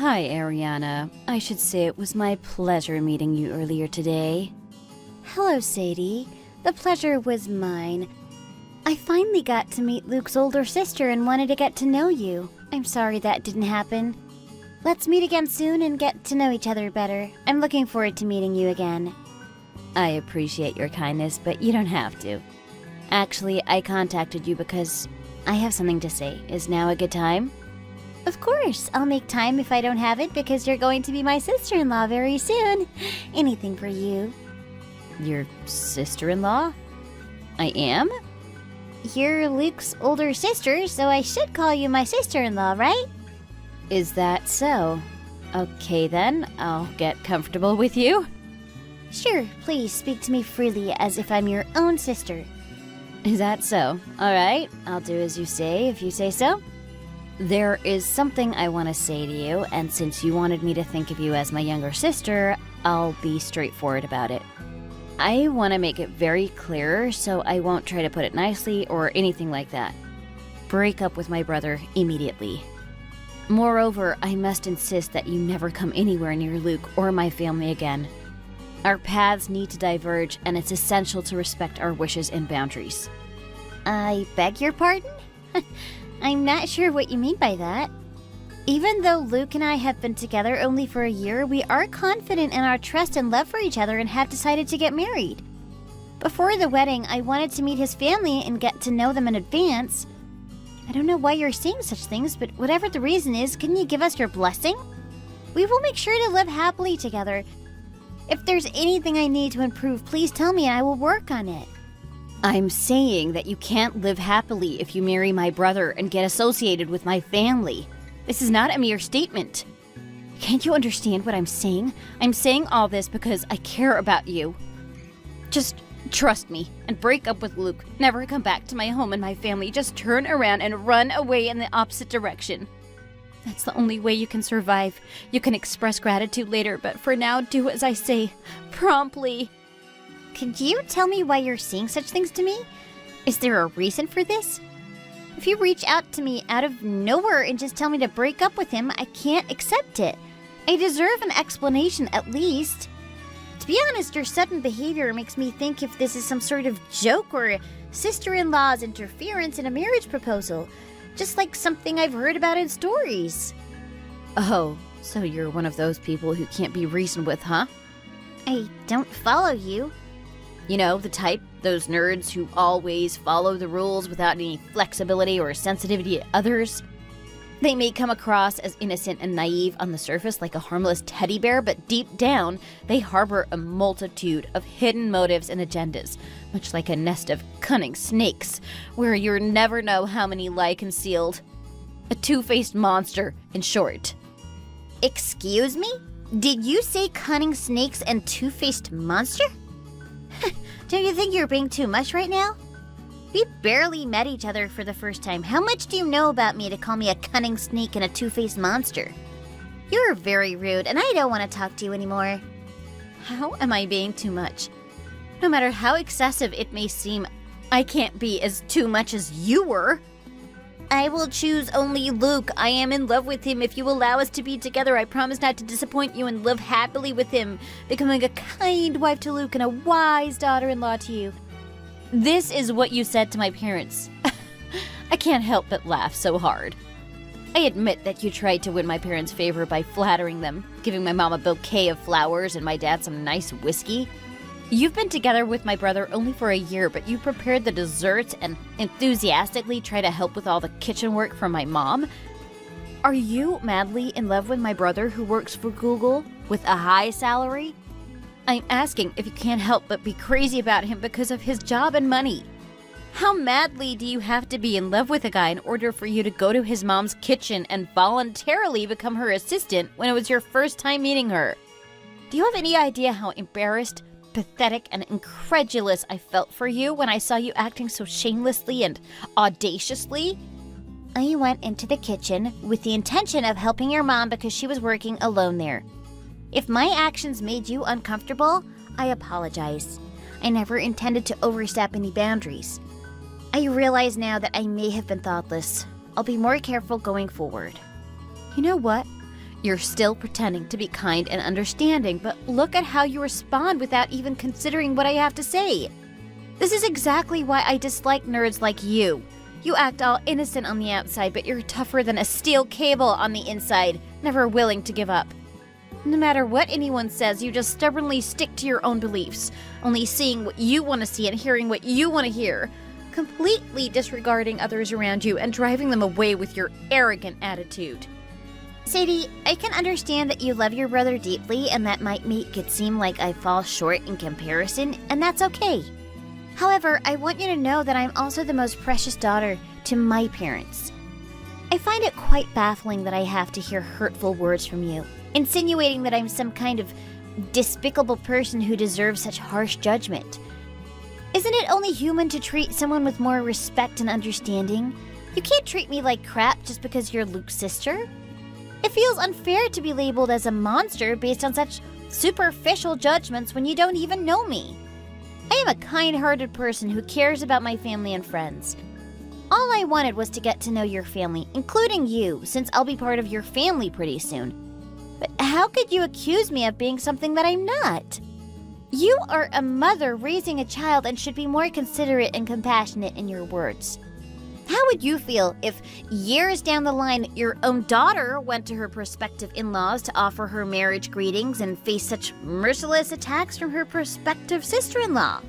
Hi, Ariana. I should say it was my pleasure meeting you earlier today. Hello, Sadie. The pleasure was mine. I finally got to meet Luke's older sister and wanted to get to know you. I'm sorry that didn't happen. Let's meet again soon and get to know each other better. I'm looking forward to meeting you again. I appreciate your kindness, but you don't have to. Actually, I contacted you because I have something to say. Is now a good time? Of course, I'll make time if I don't have it because you're going to be my sister-in-law very soon. Anything for you. Your sister-in-law? I am? You're Luke's older sister, so I should call you my sister-in-law, right? Is that so? Okay then, I'll get comfortable with you. Sure, please speak to me freely as if I'm your own sister. Is that so? Alright, I'll do as you say if you say so. There is something I want to say to you, and since you wanted me to think of you as my younger sister, I'll be straightforward about it. I want to make it very clear, so I won't try to put it nicely or anything like that. Break up with my brother immediately. Moreover, I must insist that you never come anywhere near Luke or my family again. Our paths need to diverge, and it's essential to respect our wishes and boundaries. I beg your pardon? I'm not sure what you mean by that. Even though Luke and I have been together only for a year, we are confident in our trust and love for each other and have decided to get married. Before the wedding, I wanted to meet his family and get to know them in advance. I don't know why you're saying such things, but whatever the reason is, can you give us your blessing? We will make sure to live happily together. If there's anything I need to improve, please tell me and I will work on it. I'm saying that you can't live happily if you marry my brother and get associated with my family. This is not a mere statement. Can't you understand what I'm saying? I'm saying all this because I care about you. Just trust me and break up with Luke. Never come back to my home and my family. Just turn around and run away in the opposite direction. That's the only way you can survive. You can express gratitude later, but for now, do as I say, promptly. Could you tell me why you're saying such things to me? Is there a reason for this? If you reach out to me out of nowhere and just tell me to break up with him, I can't accept it. I deserve an explanation at least. To be honest, your sudden behavior makes me think if this is some sort of joke or sister-in-law's interference in a marriage proposal. Just like something I've heard about in stories. Oh, so you're one of those people who can't be reasoned with, huh? I don't follow you. You know, the type, those nerds who always follow the rules without any flexibility or sensitivity to others. They may come across as innocent and naive on the surface like a harmless teddy bear, but deep down, they harbor a multitude of hidden motives and agendas, much like a nest of cunning snakes, where you never know how many lie concealed. A two-faced monster, in short. Excuse me? Did you say cunning snakes and two-faced monster? Don't you think you're being too much right now? We barely met each other for the first time. How much do you know about me to call me a cunning snake and a two-faced monster? You're very rude, and I don't want to talk to you anymore. How am I being too much? No matter how excessive it may seem, I can't be as too much as you were. I will choose only Luke. I am in love with him. If you allow us to be together, I promise not to disappoint you and live happily with him, becoming a kind wife to Luke and a wise daughter-in-law to you. This is what you said to my parents. I can't help but laugh so hard. I admit that you tried to win my parents' favor by flattering them, giving my mom a bouquet of flowers and my dad some nice whiskey. You've been together with my brother only for a year, but you prepared the desserts and enthusiastically try to help with all the kitchen work for my mom. Are you madly in love with my brother who works for Google with a high salary? I'm asking if you can't help but be crazy about him because of his job and money. How madly do you have to be in love with a guy in order for you to go to his mom's kitchen and voluntarily become her assistant when it was your first time meeting her? Do you have any idea how embarrassed, pathetic, and incredulous I felt for you when I saw you acting so shamelessly and audaciously? I went into the kitchen with the intention of helping your mom because she was working alone there. If my actions made you uncomfortable, I apologize. I never intended to overstep any boundaries. I realize now that I may have been thoughtless. I'll be more careful going forward. You know what? You're still pretending to be kind and understanding, but look at how you respond without even considering what I have to say. This is exactly why I dislike nerds like you. You act all innocent on the outside, but you're tougher than a steel cable on the inside, never willing to give up. No matter what anyone says, you just stubbornly stick to your own beliefs, only seeing what you want to see and hearing what you want to hear, completely disregarding others around you and driving them away with your arrogant attitude. Sadie, I can understand that you love your brother deeply, and that might make it seem like I fall short in comparison, and that's okay. However, I want you to know that I'm also the most precious daughter to my parents. I find it quite baffling that I have to hear hurtful words from you, insinuating that I'm some kind of despicable person who deserves such harsh judgment. Isn't it only human to treat someone with more respect and understanding? You can't treat me like crap just because you're Luke's sister. It feels unfair to be labeled as a monster based on such superficial judgments when you don't even know me. I am a kind-hearted person who cares about my family and friends. All I wanted was to get to know your family, including you, since I'll be part of your family pretty soon. But how could you accuse me of being something that I'm not? You are a mother raising a child and should be more considerate and compassionate in your words. How would you feel if years down the line your own daughter went to her prospective in-laws to offer her marriage greetings and faced such merciless attacks from her prospective sister-in-law?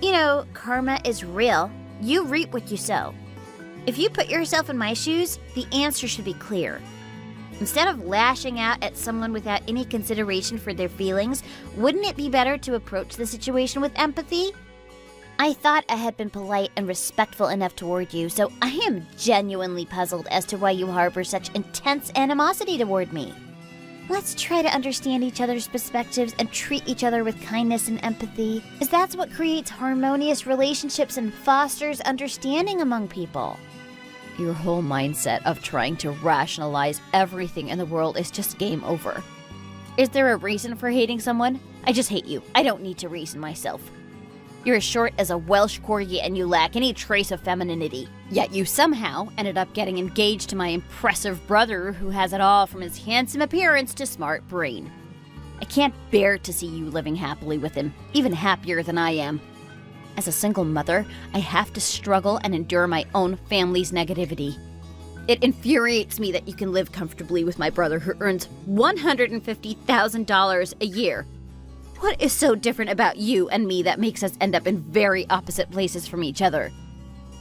You know, karma is real. You reap what you sow. If you put yourself in my shoes, the answer should be clear. Instead of lashing out at someone without any consideration for their feelings, wouldn't it be better to approach the situation with empathy? I thought I had been polite and respectful enough toward you, so I am genuinely puzzled as to why you harbor such intense animosity toward me. Let's try to understand each other's perspectives and treat each other with kindness and empathy, as that's what creates harmonious relationships and fosters understanding among people. Your whole mindset of trying to rationalize everything in the world is just game over. Is there a reason for hating someone? I just hate you. I don't need to reason myself. You're as short as a Welsh corgi and you lack any trace of femininity. Yet you somehow ended up getting engaged to my impressive brother who has it all from his handsome appearance to smart brain. I can't bear to see you living happily with him, even happier than I am. As a single mother, I have to struggle and endure my own family's negativity. It infuriates me that you can live comfortably with my brother who earns $150,000 a year. What is so different about you and me that makes us end up in very opposite places from each other?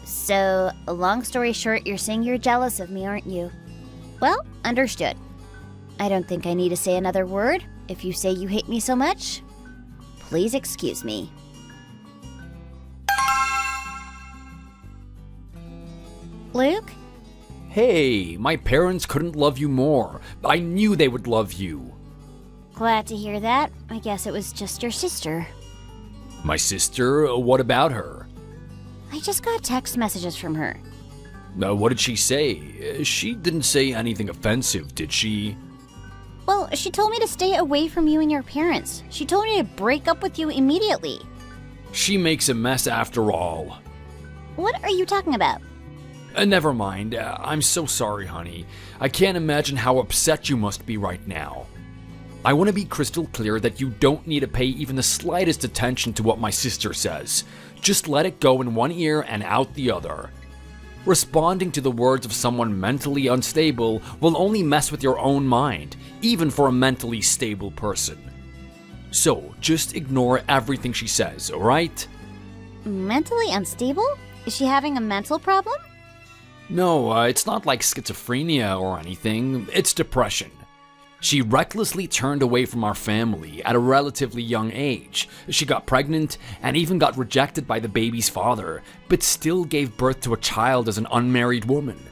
So, long story short, you're saying you're jealous of me, aren't you? Well, understood. I don't think I need to say another word. If you say you hate me so much, please excuse me. Luke? Hey, my parents couldn't love you more. I knew they would love you. Glad to hear that. I guess it was just your sister. My sister? What about her? I just got text messages from her. What did she say? She didn't say anything offensive, did she? Well, she told me to stay away from you and your parents. She told me to break up with you immediately. She makes a mess after all. What are you talking about? Never mind. I'm so sorry, honey. I can't imagine how upset you must be right now. I want to be crystal clear that you don't need to pay even the slightest attention to what my sister says. Just let it go in one ear and out the other. Responding to the words of someone mentally unstable will only mess with your own mind, even for a mentally stable person. So, just ignore everything she says, alright? Mentally unstable? Is she having a mental problem? No, it's not like schizophrenia or anything. It's depression. She recklessly turned away from our family at a relatively young age. She got pregnant and even got rejected by the baby's father, but still gave birth to a child as an unmarried woman.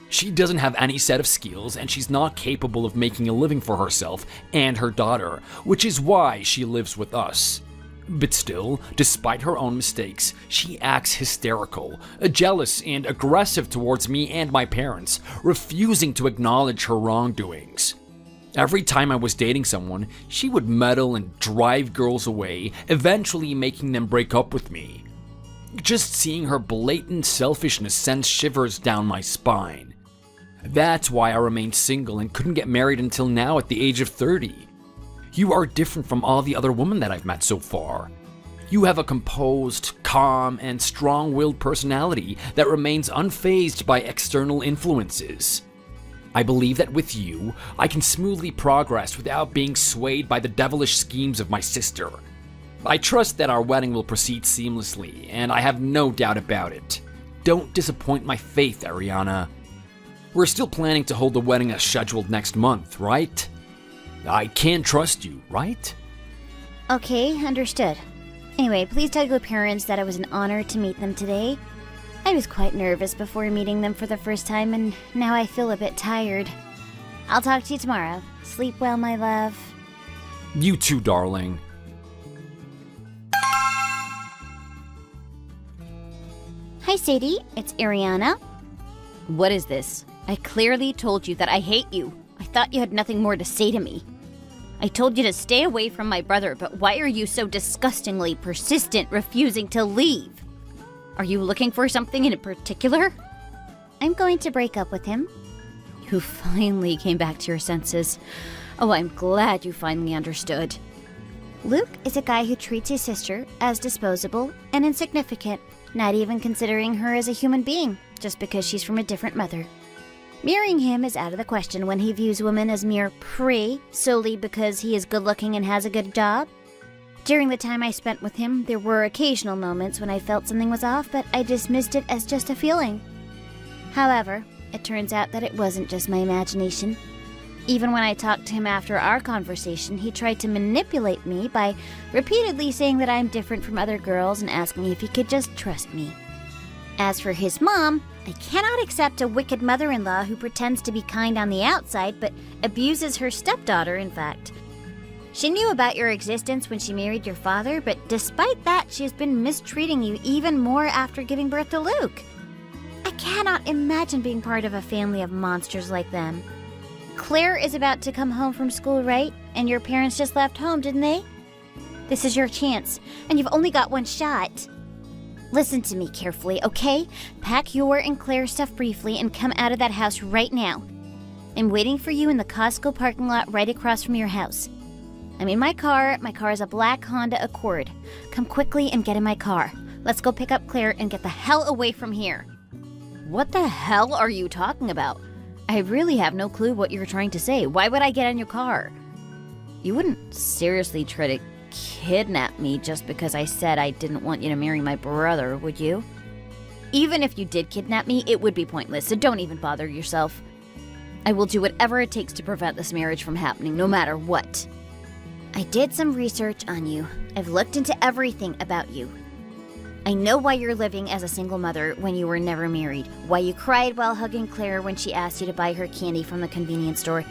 She doesn't have any set of skills and she's not capable of making a living for herself and her daughter, which is why she lives with us. But still, despite her own mistakes, she acts hysterical, jealous and aggressive towards me and my parents, refusing to acknowledge her wrongdoings. Every time I was dating someone, she would meddle and drive girls away, eventually making them break up with me. Just seeing her blatant selfishness sends shivers down my spine. That's why I remained single and couldn't get married until now at the age of 30. You are different from all the other women that I've met so far. You have a composed, calm, and strong-willed personality that remains unfazed by external influences. I believe that with you, I can smoothly progress without being swayed by the devilish schemes of my sister. I trust that our wedding will proceed seamlessly, and I have no doubt about it. Don't disappoint my faith, Ariana. We're still planning to hold the wedding as scheduled next month, right? I can trust you, right? Okay, understood. Anyway, please tell your parents that it was an honor to meet them today. I was quite nervous before meeting them for the first time, and now I feel a bit tired. I'll talk to you tomorrow. Sleep well, my love. You too, darling. Hi, Sadie. It's Ariana. What is this? I clearly told you that I hate you. I thought you had nothing more to say to me. I told you to stay away from my brother, but why are you so disgustingly persistent, refusing to leave? Are you looking for something in particular? I'm going to break up with him. You finally came back to your senses. Oh, I'm glad you finally understood. Luke is a guy who treats his sister as disposable and insignificant, not even considering her as a human being, just because she's from a different mother. Marrying him is out of the question when he views women as mere prey solely because he is good-looking and has a good job. During the time I spent with him, there were occasional moments when I felt something was off, but I dismissed it as just a feeling. However, it turns out that it wasn't just my imagination. Even when I talked to him after our conversation, he tried to manipulate me by repeatedly saying that I'm different from other girls and asking if he could just trust me. As for his mom, I cannot accept a wicked mother-in-law who pretends to be kind on the outside but abuses her stepdaughter, in fact. She knew about your existence when she married your father, but despite that, she has been mistreating you even more after giving birth to Luke. I cannot imagine being part of a family of monsters like them. Claire is about to come home from school, right? And your parents just left home, didn't they? This is your chance, and you've only got one shot. Listen to me carefully, okay? Pack your and Claire's stuff briefly and come out of that house right now. I'm waiting for you in the Costco parking lot right across from your house. I'm in my car. My car is a black Honda Accord. Come quickly and get in my car. Let's go pick up Claire and get the hell away from here. What the hell are you talking about? I really have no clue what you're trying to say. Why would I get in your car? You wouldn't seriously try to kidnap me just because I said I didn't want you to marry my brother, would you? Even if you did kidnap me, it would be pointless, so don't even bother yourself. I will do whatever it takes to prevent this marriage from happening, no matter what. I did some research on you. I've looked into everything about you. I know why you're living as a single mother when you were never married, why you cried while hugging Claire when she asked you to buy her candy from the convenience store.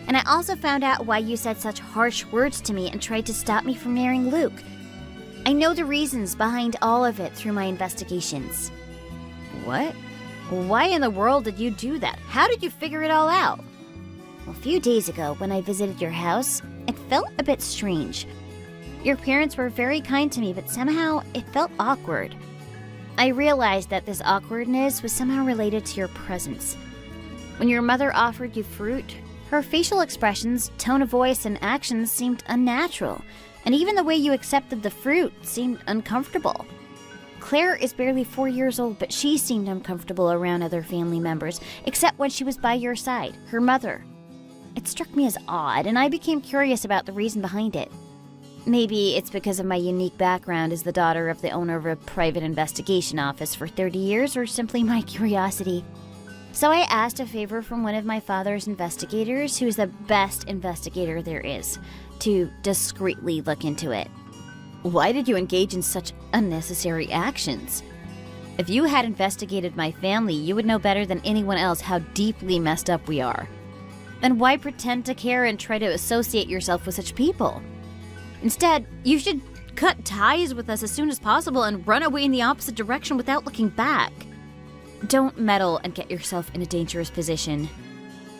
And I also found out why you said such harsh words to me and tried to stop me from marrying Luke. I know the reasons behind all of it through my investigations. What? Why in the world did you do that? How did you figure it all out? Well, a few days ago, when I visited your house, it felt a bit strange. Your parents were very kind to me, but somehow it felt awkward. I realized that this awkwardness was somehow related to your presence. When your mother offered you fruit, her facial expressions, tone of voice, and actions seemed unnatural, and even the way you accepted the fruit seemed uncomfortable. Claire is barely 4 years old, but she seemed uncomfortable around other family members, except when she was by your side, her mother. It struck me as odd, and I became curious about the reason behind it. Maybe it's because of my unique background as the daughter of the owner of a private investigation office for 30 years, or simply my curiosity. So I asked a favor from one of my father's investigators, who is the best investigator there is, to discreetly look into it. Why did you engage in such unnecessary actions? If you had investigated my family, you would know better than anyone else how deeply messed up we are. Then why pretend to care and try to associate yourself with such people? Instead, you should cut ties with us as soon as possible and run away in the opposite direction without looking back. Don't meddle and get yourself in a dangerous position.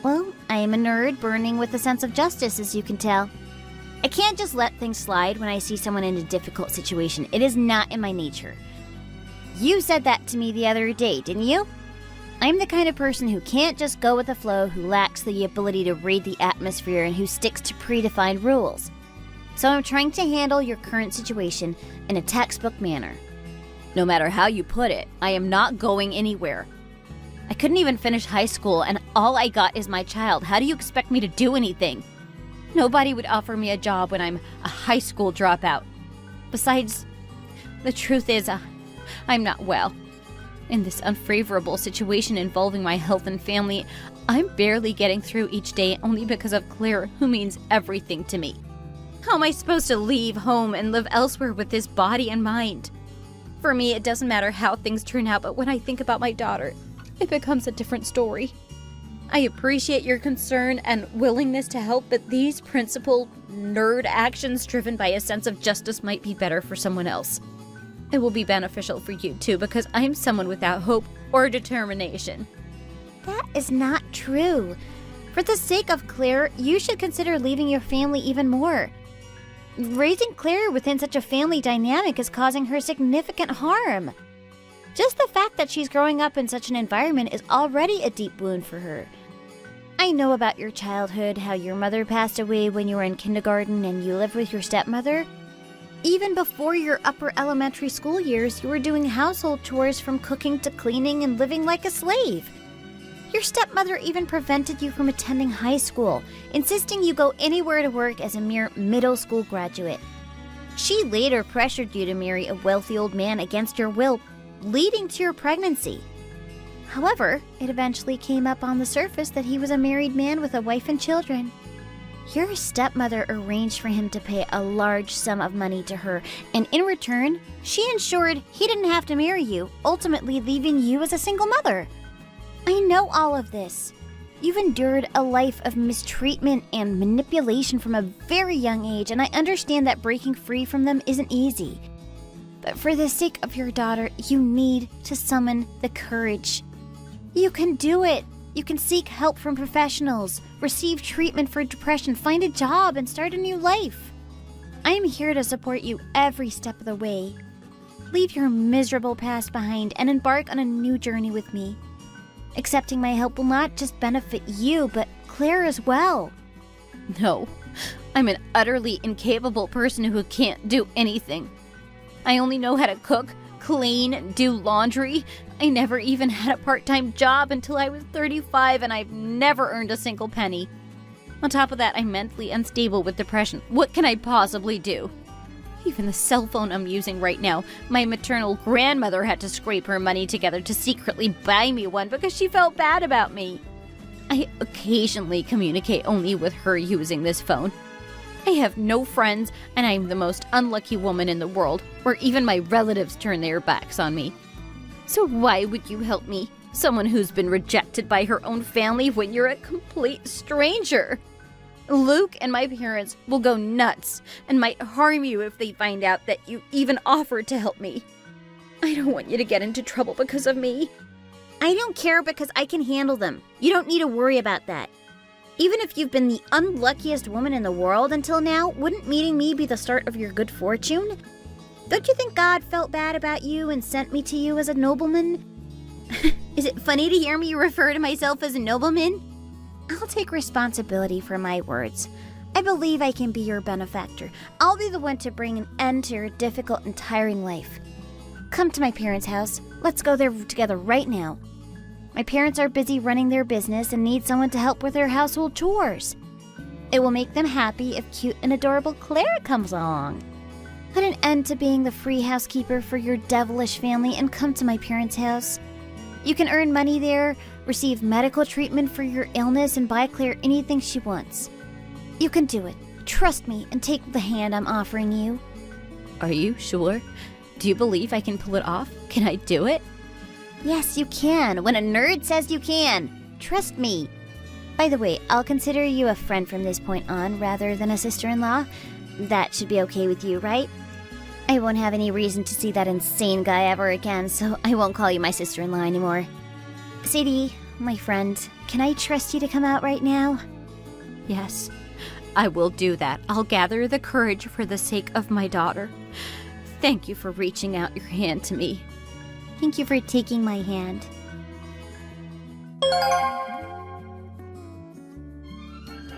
Well, I am a nerd burning with a sense of justice, as you can tell. I can't just let things slide when I see someone in a difficult situation. It is not in my nature. You said that to me the other day, didn't you? I'm the kind of person who can't just go with the flow, who lacks the ability to read the atmosphere, and who sticks to predefined rules. So I'm trying to handle your current situation in a textbook manner. No matter how you put it, I am not going anywhere. I couldn't even finish high school, and all I got is my child. How do you expect me to do anything? Nobody would offer me a job when I'm a high school dropout. Besides, the truth is, I'm not well. In this unfavorable situation involving my health and family, I'm barely getting through each day only because of Claire, who means everything to me. How am I supposed to leave home and live elsewhere with this body and mind? For me, it doesn't matter how things turn out, but when I think about my daughter, it becomes a different story. I appreciate your concern and willingness to help, but these principled nerd actions driven by a sense of justice might be better for someone else. It will be beneficial for you too, because I am someone without hope or determination. That is not true. For the sake of Claire, you should consider leaving your family even more. Raising Claire within such a family dynamic is causing her significant harm. Just the fact that she's growing up in such an environment is already a deep wound for her. I know about your childhood, how your mother passed away when you were in kindergarten and you lived with your stepmother. Even before your upper elementary school years, you were doing household chores from cooking to cleaning and living like a slave. Your stepmother even prevented you from attending high school, insisting you go anywhere to work as a mere middle school graduate. She later pressured you to marry a wealthy old man against your will, leading to your pregnancy. However, it eventually came up on the surface that he was a married man with a wife and children. Your stepmother arranged for him to pay a large sum of money to her, and in return, she ensured he didn't have to marry you, ultimately leaving you as a single mother. I know all of this. You've endured a life of mistreatment and manipulation from a very young age, and I understand that breaking free from them isn't easy. But for the sake of your daughter, you need to summon the courage. You can do it. You can seek help from professionals, receive treatment for depression, find a job, and start a new life. I am here to support you every step of the way. Leave your miserable past behind and embark on a new journey with me. Accepting my help will not just benefit you, but Claire as well. No, I'm an utterly incapable person who can't do anything. I only know how to cook, clean, do laundry. I never even had a part-time job until I was 35, and I've never earned a single penny. On top of that, I'm mentally unstable with depression. What can I possibly do? Even the cell phone I'm using right now, my maternal grandmother had to scrape her money together to secretly buy me one because she felt bad about me. I occasionally communicate only with her using this phone. I have no friends, and I'm the most unlucky woman in the world, where even my relatives turn their backs on me. So why would you help me, someone who's been rejected by her own family, when you're a complete stranger? Luke and my parents will go nuts and might harm you if they find out that you even offered to help me. I don't want you to get into trouble because of me. I don't care because I can handle them. You don't need to worry about that. Even if you've been the unluckiest woman in the world until now, wouldn't meeting me be the start of your good fortune? Don't you think God felt bad about you and sent me to you as a nobleman? Is it funny to hear me refer to myself as a nobleman? I'll take responsibility for my words. I believe I can be your benefactor. I'll be the one to bring an end to your difficult and tiring life. Come to my parents' house. Let's go there together right now. My parents are busy running their business and need someone to help with their household chores. It will make them happy if cute and adorable Claire comes along. Put an end to being the free housekeeper for your devilish family and come to my parents' house. You can earn money there, receive medical treatment for your illness, and buy Claire anything she wants. You can do it. Trust me and take the hand I'm offering you. Are you sure? Do you believe I can pull it off? Can I do it? Yes, you can. When a nerd says you can. Trust me. By the way, I'll consider you a friend from this point on rather than a sister-in-law. That should be okay with you, right? I won't have any reason to see that insane guy ever again, so I won't call you my sister-in-law anymore. Sadie, my friend, can I trust you to come out right now? Yes, I will do that. I'll gather the courage for the sake of my daughter. Thank you for reaching out your hand to me. Thank you for taking my hand.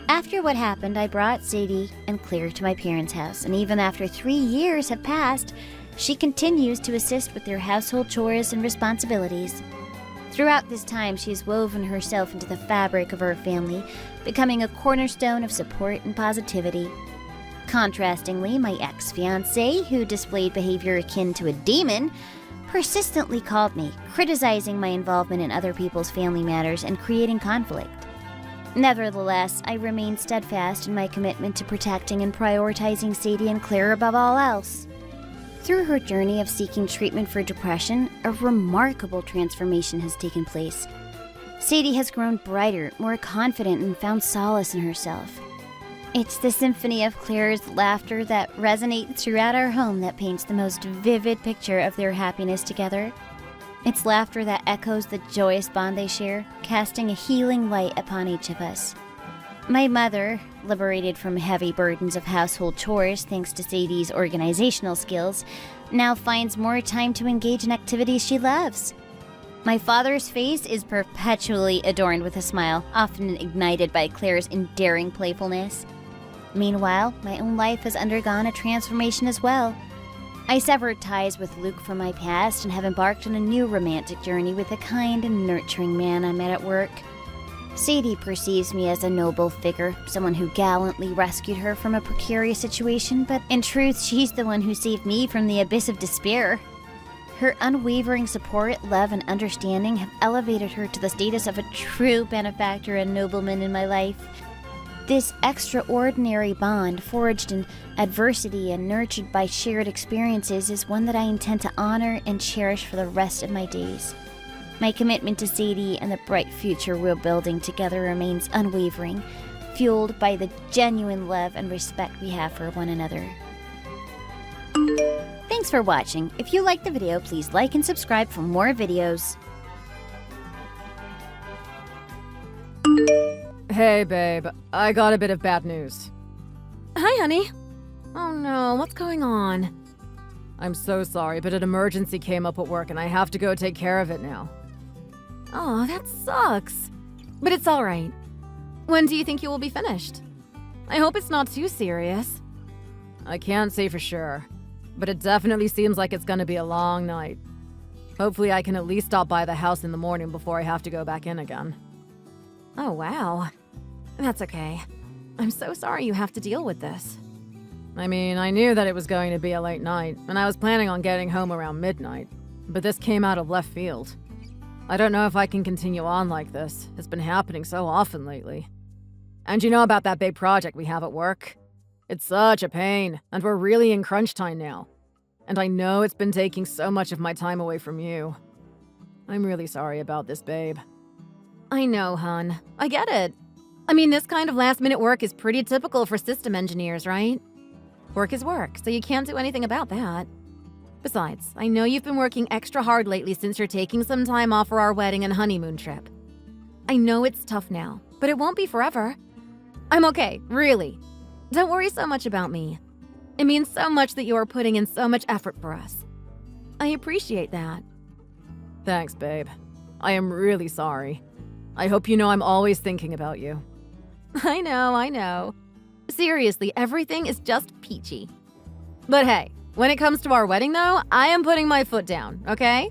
After what happened, I brought Sadie and Claire to my parents' house, and even after 3 years have passed, she continues to assist with their household chores and responsibilities. Throughout this time, she has woven herself into the fabric of our family, becoming a cornerstone of support and positivity. Contrastingly, my ex-fiancé, who displayed behavior akin to a demon, persistently called me, criticizing my involvement in other people's family matters and creating conflict. Nevertheless, I remain steadfast in my commitment to protecting and prioritizing Sadie and Claire above all else. Through her journey of seeking treatment for depression, a remarkable transformation has taken place. Sadie has grown brighter, more confident, and found solace in herself. It's the symphony of Claire's laughter that resonates throughout our home that paints the most vivid picture of their happiness together. It's laughter that echoes the joyous bond they share, casting a healing light upon each of us. My mother, liberated from heavy burdens of household chores thanks to Sadie's organizational skills, now finds more time to engage in activities she loves. My father's face is perpetually adorned with a smile, often ignited by Claire's endearing playfulness. Meanwhile, my own life has undergone a transformation as well. I severed ties with Luke from my past and have embarked on a new romantic journey with a kind and nurturing man I met at work. Sadie perceives me as a noble figure, someone who gallantly rescued her from a precarious situation, but in truth, she's the one who saved me from the abyss of despair. Her unwavering support, love, and understanding have elevated her to the status of a true benefactor and nobleman in my life. This extraordinary bond, forged in adversity and nurtured by shared experiences, is one that I intend to honor and cherish for the rest of my days. My commitment to Sadie and the bright future we're building together remains unwavering, fueled by the genuine love and respect we have for one another. Thanks for watching. If you liked the video, please like and subscribe for more videos. Hey, babe. I got a bit of bad news. Hi, honey. Oh no, what's going on? I'm so sorry, but an emergency came up at work and I have to go take care of it now. Oh, that sucks. But it's all right. When do you think you will be finished? I hope it's not too serious. I can't say for sure, but it definitely seems like it's gonna be a long night. Hopefully I can at least stop by the house in the morning before I have to go back in again. Oh, wow. That's okay. I'm so sorry you have to deal with this. I mean, I knew that it was going to be a late night, and I was planning on getting home around midnight, but this came out of left field. I don't know if I can continue on like this. It's been happening so often lately. And you know about that big project we have at work? It's such a pain, and we're really in crunch time now. And I know it's been taking so much of my time away from you. I'm really sorry about this, babe. I know, hon. I get it. I mean, this kind of last-minute work is pretty typical for system engineers, right? Work is work, so you can't do anything about that. Besides, I know you've been working extra hard lately since you're taking some time off for our wedding and honeymoon trip. I know it's tough now, but it won't be forever. I'm okay, really. Don't worry so much about me. It means so much that you are putting in so much effort for us. I appreciate that. Thanks, babe. I am really sorry. I hope you know I'm always thinking about you. I know. Seriously, everything is just peachy. But hey, when it comes to our wedding though, I am putting my foot down, okay?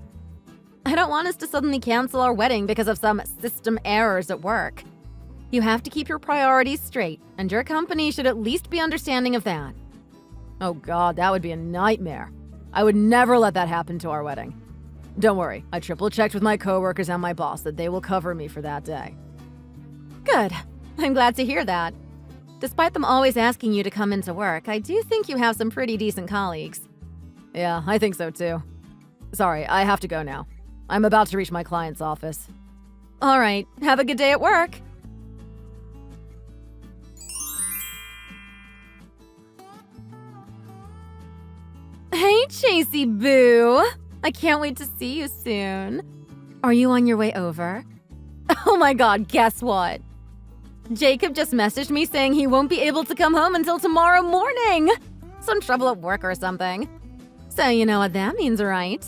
I don't want us to suddenly cancel our wedding because of some system errors at work. You have to keep your priorities straight, and your company should at least be understanding of that. Oh god, that would be a nightmare. I would never let that happen to our wedding. Don't worry, I triple-checked with my coworkers and my boss that they will cover me for that day. Good. I'm glad to hear that. Despite them always asking you to come into work, I do think you have some pretty decent colleagues. Yeah, I think so too. Sorry, I have to go now. I'm about to reach my client's office. All right, have a good day at work. Hey, Chasey Boo! I can't wait to see you soon. Are you on your way over? Oh my god, guess what? Jacob just messaged me saying he won't be able to come home until tomorrow morning. Some trouble at work or something. So you know what that means, right?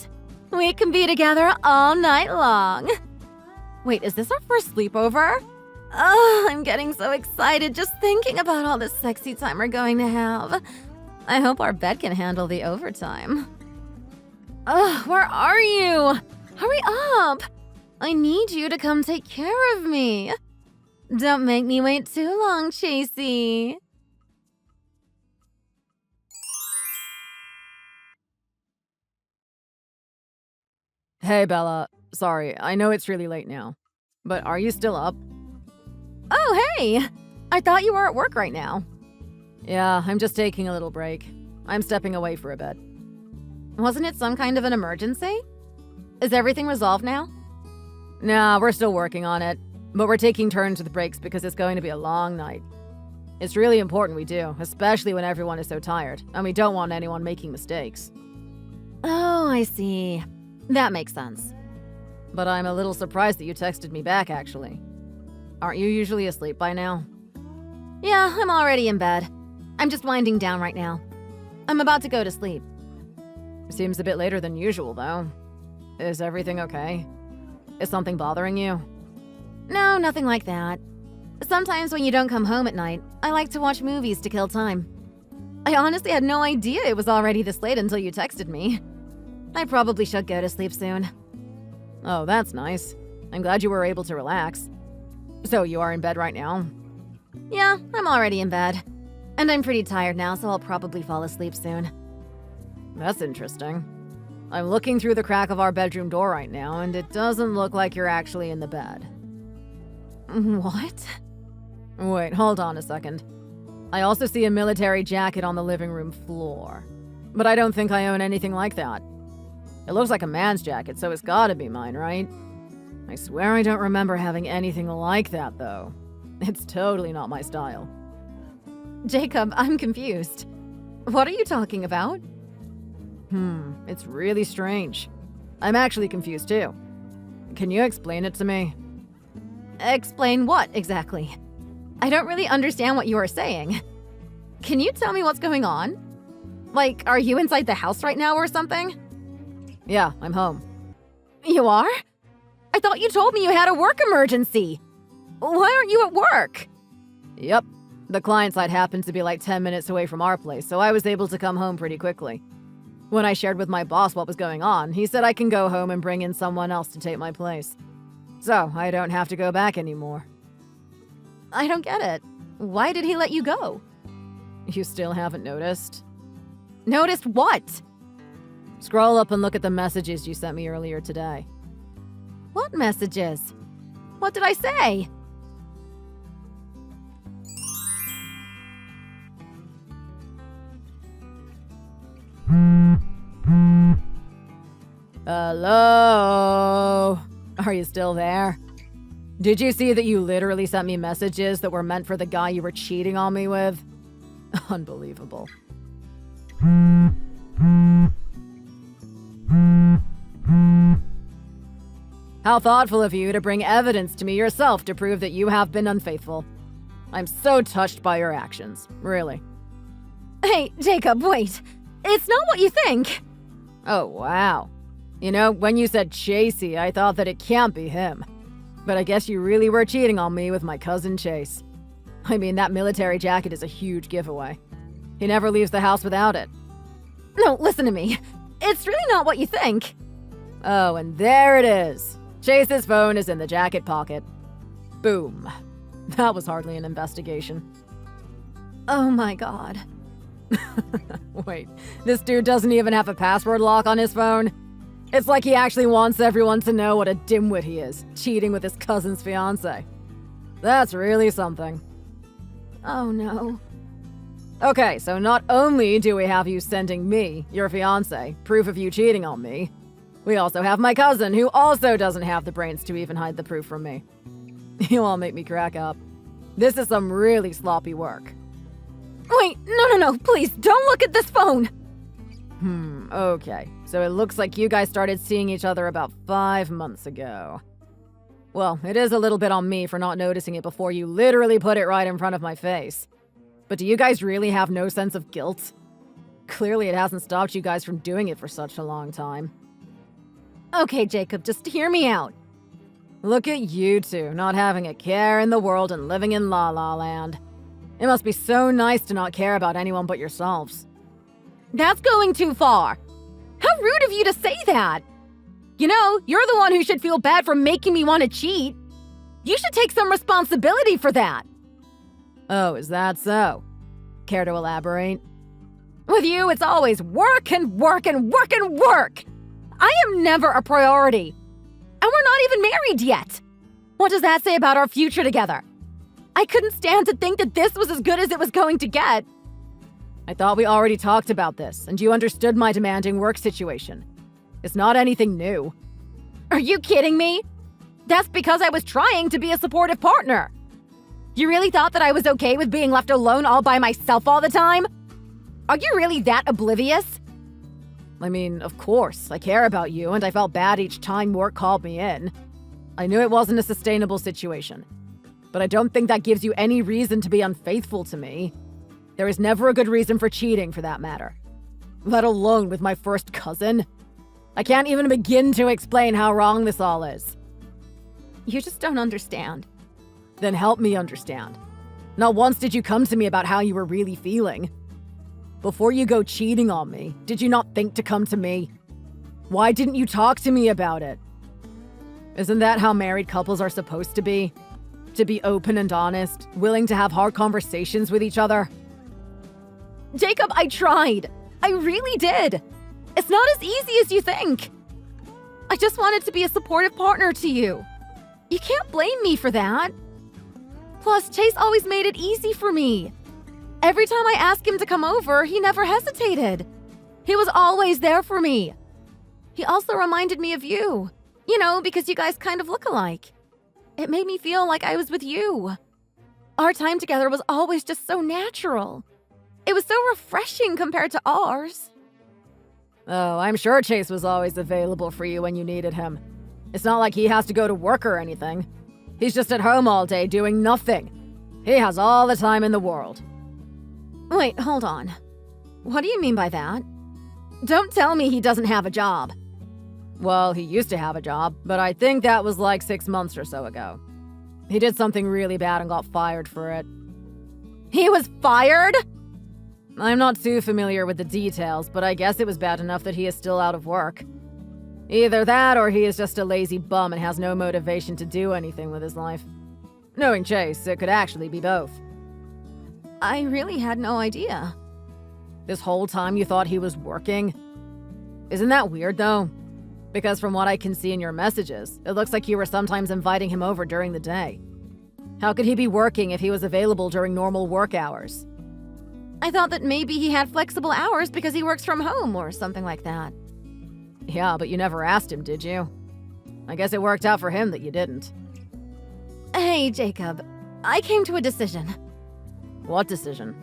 We can be together all night long. Wait, is this our first sleepover? Oh, I'm getting so excited just thinking about all the sexy time we're going to have. I hope our bed can handle the overtime. Ugh, where are you? Hurry up! I need you to come take care of me. Don't make me wait too long, Chasey. Hey, Bella. Sorry, I know it's really late now. But are you still up? Oh, hey! I thought you were at work right now. Yeah, I'm just taking a little break. I'm stepping away for a bit. Wasn't it some kind of an emergency? Is everything resolved now? Nah, we're still working on it. But we're taking turns with breaks because it's going to be a long night. It's really important we do, especially when everyone is so tired, and we don't want anyone making mistakes. Oh, I see. That makes sense. But I'm a little surprised that you texted me back, actually. Aren't you usually asleep by now? Yeah, I'm already in bed. I'm just winding down right now. I'm about to go to sleep. Seems a bit later than usual, though. Is everything okay? Is something bothering you? No, nothing like that. Sometimes when you don't come home at night, I like to watch movies to kill time. I honestly had no idea it was already this late until you texted me. I probably should go to sleep soon. Oh, that's nice. I'm glad you were able to relax. So you are in bed right now? Yeah, I'm already in bed. And I'm pretty tired now, so I'll probably fall asleep soon. That's interesting. I'm looking through the crack of our bedroom door right now, and it doesn't look like you're actually in the bed. What? Wait, hold on a second. I also see a military jacket on the living room floor. But I don't think I own anything like that. It looks like a man's jacket, so it's gotta be mine, right? I swear I don't remember having anything like that, though. It's totally not my style. Jacob, I'm confused. What are you talking about? It's really strange. I'm actually confused, too. Can you explain it to me? Explain what, exactly? I don't really understand what you are saying. Can you tell me what's going on? Like, are you inside the house right now or something? Yeah, I'm home. You are? I thought you told me you had a work emergency. Why aren't you at work? Yep. The client side happened to be like 10 minutes away from our place, so I was able to come home pretty quickly. When I shared with my boss what was going on, he said I can go home and bring in someone else to take my place. So, I don't have to go back anymore. I don't get it. Why did he let you go? You still haven't noticed? Noticed what? Scroll up and look at the messages you sent me earlier today. What messages? What did I say? Hello? Are you still there? Did you see that you literally sent me messages that were meant for the guy you were cheating on me with? Unbelievable. How thoughtful of you to bring evidence to me yourself to prove that you have been unfaithful. I'm so touched by your actions, really. Hey, Jacob, wait. It's not what you think. Oh, wow. You know, when you said Chasey, I thought that it can't be him. But I guess you really were cheating on me with my cousin Chase. I mean, that military jacket is a huge giveaway. He never leaves the house without it. No, listen to me. It's really not what you think. Oh, and there it is. Chase's phone is in the jacket pocket. Boom. That was hardly an investigation. Oh my god. Wait, this dude doesn't even have a password lock on his phone? It's like he actually wants everyone to know what a dimwit he is, cheating with his cousin's fiancé. That's really something. Oh no. Okay, so not only do we have you sending me, your fiancé, proof of you cheating on me, we also have my cousin, who also doesn't have the brains to even hide the proof from me. You all make me crack up. This is some really sloppy work. Wait, no, please, don't look at this phone! Okay. So it looks like you guys started seeing each other about 5 months ago. Well, it is a little bit on me for not noticing it before you literally put it right in front of my face. But do you guys really have no sense of guilt? Clearly it hasn't stopped you guys from doing it for such a long time. Okay, Jacob, just hear me out. Look at you two, not having a care in the world and living in La La Land. It must be so nice to not care about anyone but yourselves. That's going too far. How rude of you to say that. You know, you're the one who should feel bad for making me want to cheat. You should take some responsibility for that. Oh, is that so? Care to elaborate? With you, it's always work and work and work and work. I am never a priority. And we're not even married yet. What does that say about our future together? I couldn't stand to think that this was as good as it was going to get. I thought we already talked about this, and you understood my demanding work situation. It's not anything new. Are you kidding me? That's because I was trying to be a supportive partner. You really thought that I was okay with being left alone all by myself all the time? Are you really that oblivious? I mean, of course, I care about you, and I felt bad each time work called me in. I knew it wasn't a sustainable situation. But I don't think that gives you any reason to be unfaithful to me. There is never a good reason for cheating, for that matter. Let alone with my first cousin. I can't even begin to explain how wrong this all is. You just don't understand. Then help me understand. Not once did you come to me about how you were really feeling. Before you go cheating on me, did you not think to come to me? Why didn't you talk to me about it? Isn't that how married couples are supposed to be? To be open and honest, willing to have hard conversations with each other? Jacob, I tried. I really did. It's not as easy as you think. I just wanted to be a supportive partner to you. You can't blame me for that. Plus, Chase always made it easy for me. Every time I asked him to come over, he never hesitated. He was always there for me. He also reminded me of you. You know, because you guys kind of look alike. It made me feel like I was with you. Our time together was always just so natural. It was so refreshing compared to ours. Oh, I'm sure Chase was always available for you when you needed him. It's not like he has to go to work or anything. He's just at home all day doing nothing. He has all the time in the world. Wait, hold on. What do you mean by that? Don't tell me he doesn't have a job. Well, he used to have a job, but I think that was like 6 months or so ago. He did something really bad and got fired for it. He was fired? I'm not too familiar with the details, but I guess it was bad enough that he is still out of work. Either that or he is just a lazy bum and has no motivation to do anything with his life. Knowing Chase, it could actually be both. I really had no idea. This whole time you thought he was working? Isn't that weird, though? Because from what I can see in your messages, it looks like you were sometimes inviting him over during the day. How could he be working if he was available during normal work hours? I thought that maybe he had flexible hours because he works from home or something like that. Yeah, but you never asked him, did you? I guess it worked out for him that you didn't. Hey, Jacob. I came to a decision. What decision?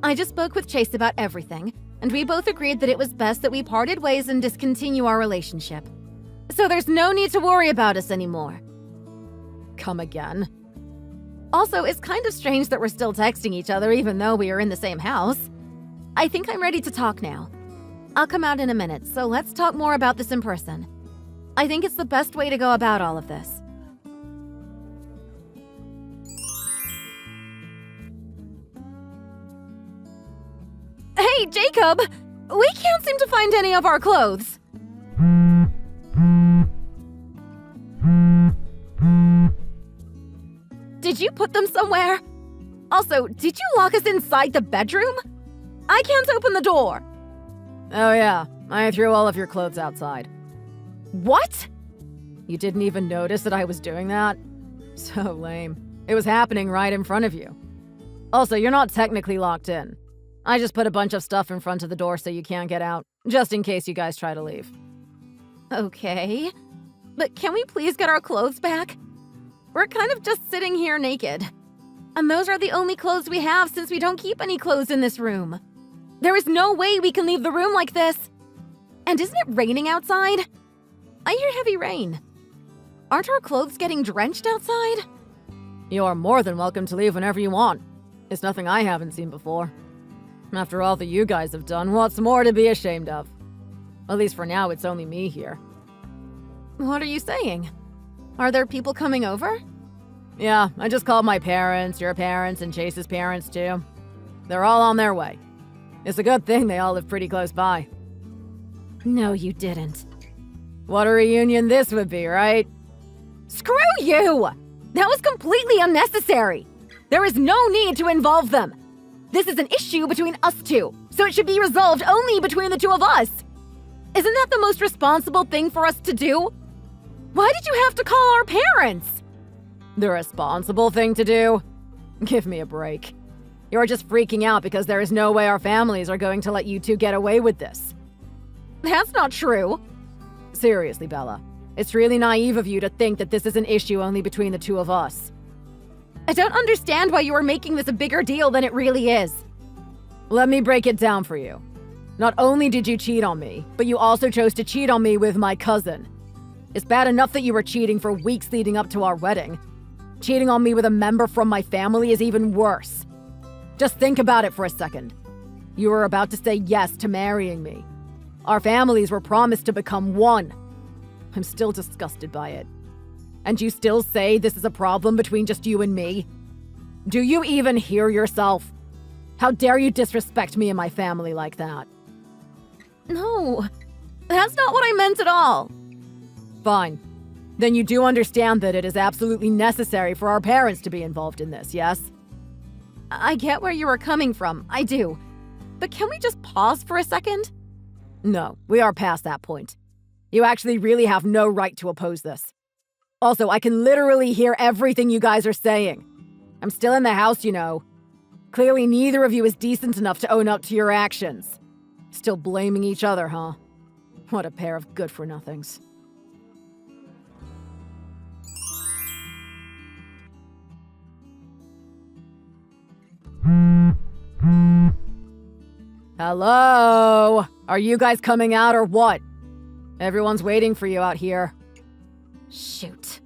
I just spoke with Chase about everything, and we both agreed that it was best that we parted ways and discontinue our relationship. So there's no need to worry about us anymore. Come again? Also, it's kind of strange that we're still texting each other even though we are in the same house. I think I'm ready to talk now. I'll come out in a minute, so let's talk more about this in person. I think it's the best way to go about all of this. Hey, Jacob! We can't seem to find any of our clothes. Did you put them somewhere? Also, did you lock us inside the bedroom? I can't open the door. Oh yeah, I threw all of your clothes outside. What? You didn't even notice that I was doing that? So lame. It was happening right in front of you. Also, you're not technically locked in. I just put a bunch of stuff in front of the door so you can't get out, just in case you guys try to leave. Okay. But can we please get our clothes back? We're kind of just sitting here naked. And those are the only clothes we have since we don't keep any clothes in this room. There is no way we can leave the room like this. And isn't it raining outside? I hear heavy rain. Aren't our clothes getting drenched outside? You are more than welcome to leave whenever you want. It's nothing I haven't seen before. After all that you guys have done, what's more to be ashamed of? At least for now, it's only me here. What are you saying? Are there people coming over? Yeah, I just called my parents, your parents, and Chase's parents too. They're all on their way. It's a good thing they all live pretty close by. No, you didn't. What a reunion this would be, right? Screw you! That was completely unnecessary. There is no need to involve them. This is an issue between us two, so it should be resolved only between the two of us. Isn't that the most responsible thing for us to do? Why did you have to call our parents? The responsible thing to do? Give me a break. You're just freaking out because there is no way our families are going to let you two get away with this. That's not true. Seriously, Bella. It's really naive of you to think that this is an issue only between the two of us. I don't understand why you are making this a bigger deal than it really is. Let me break it down for you. Not only did you cheat on me, but you also chose to cheat on me with my cousin. It's bad enough that you were cheating for weeks leading up to our wedding. Cheating on me with a member from my family is even worse. Just think about it for a second. You were about to say yes to marrying me. Our families were promised to become one. I'm still disgusted by it. And you still say this is a problem between just you and me? Do you even hear yourself? How dare you disrespect me and my family like that? No, that's not what I meant at all. Fine. Then you do understand that it is absolutely necessary for our parents to be involved in this, yes? I get where you are coming from, I do. But can we just pause for a second? No, we are past that point. You actually really have no right to oppose this. Also, I can literally hear everything you guys are saying. I'm still in the house, you know. Clearly neither of you is decent enough to own up to your actions. Still blaming each other, huh? What a pair of good-for-nothings. Hello? Are you guys coming out or what? Everyone's waiting for you out here. Shoot.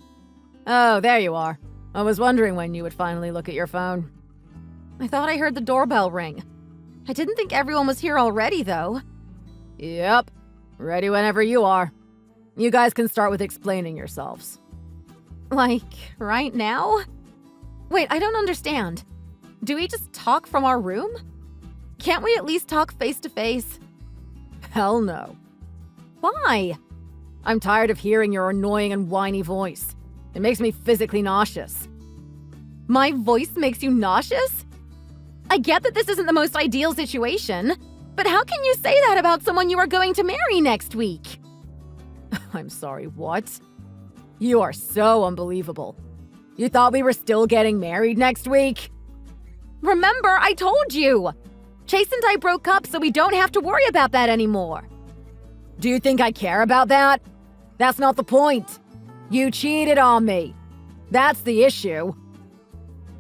Oh, there you are. I was wondering when you would finally look at your phone. I thought I heard the doorbell ring. I didn't think everyone was here already, though. Yep. Ready whenever you are. You guys can start with explaining yourselves. Like, right now? Wait, I don't understand. Do we just talk from our room? Can't we at least talk face to face? Hell no. Why? I'm tired of hearing your annoying and whiny voice. It makes me physically nauseous. My voice makes you nauseous? I get that this isn't the most ideal situation, but how can you say that about someone you are going to marry next week? I'm sorry, what? You are so unbelievable. You thought we were still getting married next week? Remember, I told you! Chase and I broke up, so we don't have to worry about that anymore. Do you think I care about that? That's not the point. You cheated on me. That's the issue.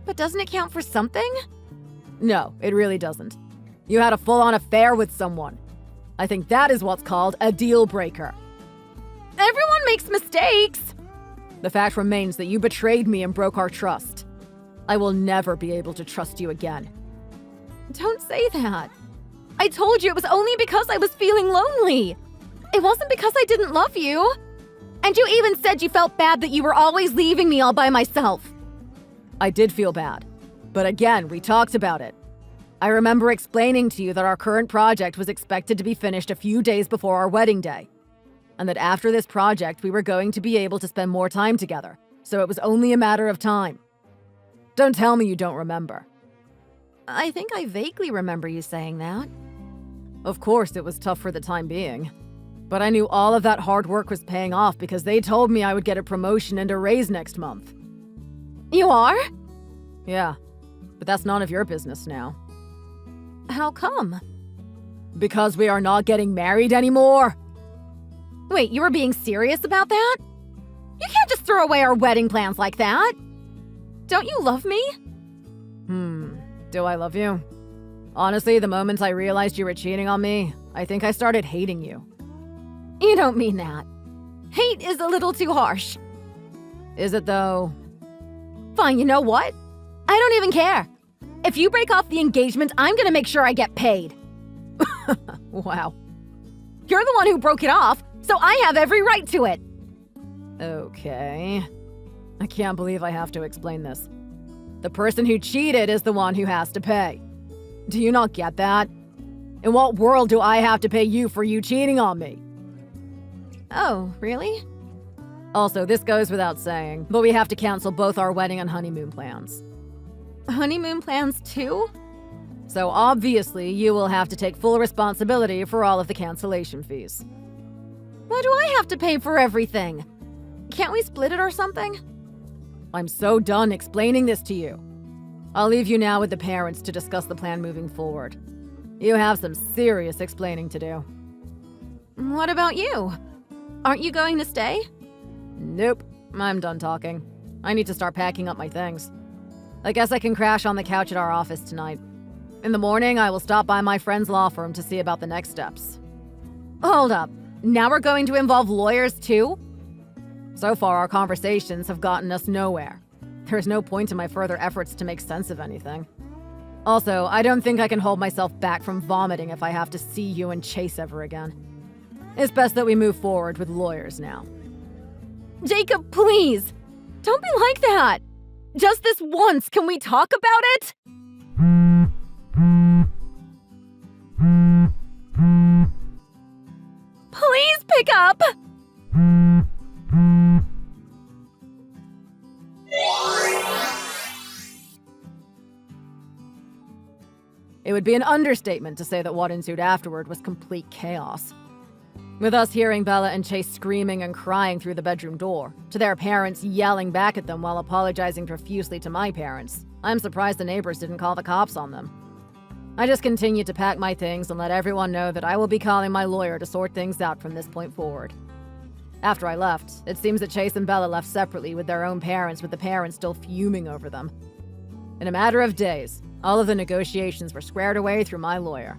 But doesn't it count for something? No, it really doesn't. You had a full-on affair with someone. I think that is what's called a deal breaker. Everyone makes mistakes! The fact remains that you betrayed me and broke our trust. I will never be able to trust you again. Don't say that. I told you it was only because I was feeling lonely. It wasn't because I didn't love you. And you even said you felt bad that you were always leaving me all by myself. I did feel bad. But again, we talked about it. I remember explaining to you that our current project was expected to be finished a few days before our wedding day. And that after this project, we were going to be able to spend more time together. So it was only a matter of time. Don't tell me you don't remember. I think I vaguely remember you saying that. Of course, it was tough for the time being. But I knew all of that hard work was paying off because they told me I would get a promotion and a raise next month. You are? Yeah, but that's none of your business now. How come? Because we are not getting married anymore. Wait, you were being serious about that? You can't just throw away our wedding plans like that. Don't you love me? Do I love you? Honestly, the moment I realized you were cheating on me, I think I started hating you. You don't mean that. Hate is a little too harsh. Is it though? Fine, you know what? I don't even care. If you break off the engagement, I'm gonna make sure I get paid. Wow. You're the one who broke it off, so I have every right to it. Okay. I can't believe I have to explain this. The person who cheated is the one who has to pay. Do you not get that? In what world do I have to pay you for you cheating on me? Oh, really? Also, this goes without saying, but we have to cancel both our wedding and honeymoon plans. Honeymoon plans too? So obviously, you will have to take full responsibility for all of the cancellation fees. Why do I have to pay for everything? Can't we split it or something? I'm so done explaining this to you. I'll leave you now with the parents to discuss the plan moving forward. You have some serious explaining to do. What about you? Aren't you going to stay? Nope, I'm done talking. I need to start packing up my things. I guess I can crash on the couch at our office tonight. In the morning, I will stop by my friend's law firm to see about the next steps. Hold up. Now we're going to involve lawyers too? So far, our conversations have gotten us nowhere. There's no point in my further efforts to make sense of anything. Also, I don't think I can hold myself back from vomiting if I have to see you and Chase ever again. It's best that we move forward with lawyers now. Jacob, please! Don't be like that! Just this once, can we talk about it? Please pick up! It would be an understatement to say that what ensued afterward was complete chaos. With us hearing Bella and Chase screaming and crying through the bedroom door, to their parents yelling back at them while apologizing profusely to my parents, I'm surprised the neighbors didn't call the cops on them. I just continued to pack my things and let everyone know that I will be calling my lawyer to sort things out from this point forward. After I left, it seems that Chase and Bella left separately with their own parents, with the parents still fuming over them. In a matter of days, all of the negotiations were squared away through my lawyer.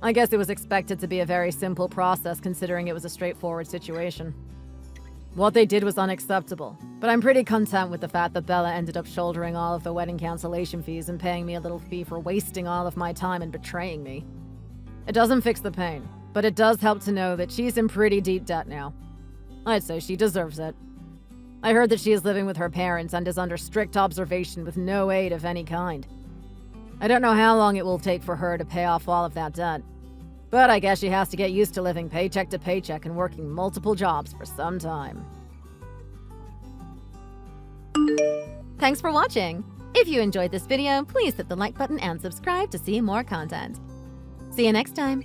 I guess it was expected to be a very simple process considering it was a straightforward situation. What they did was unacceptable, but I'm pretty content with the fact that Bella ended up shouldering all of the wedding cancellation fees and paying me a little fee for wasting all of my time and betraying me. It doesn't fix the pain, but it does help to know that she's in pretty deep debt now. I'd say she deserves it. I heard that she is living with her parents and is under strict observation with no aid of any kind. I don't know how long it will take for her to pay off all of that debt, but I guess she has to get used to living paycheck to paycheck and working multiple jobs for some time. Thanks for watching! If you enjoyed this video, please hit the like button and subscribe to see more content. See you next time!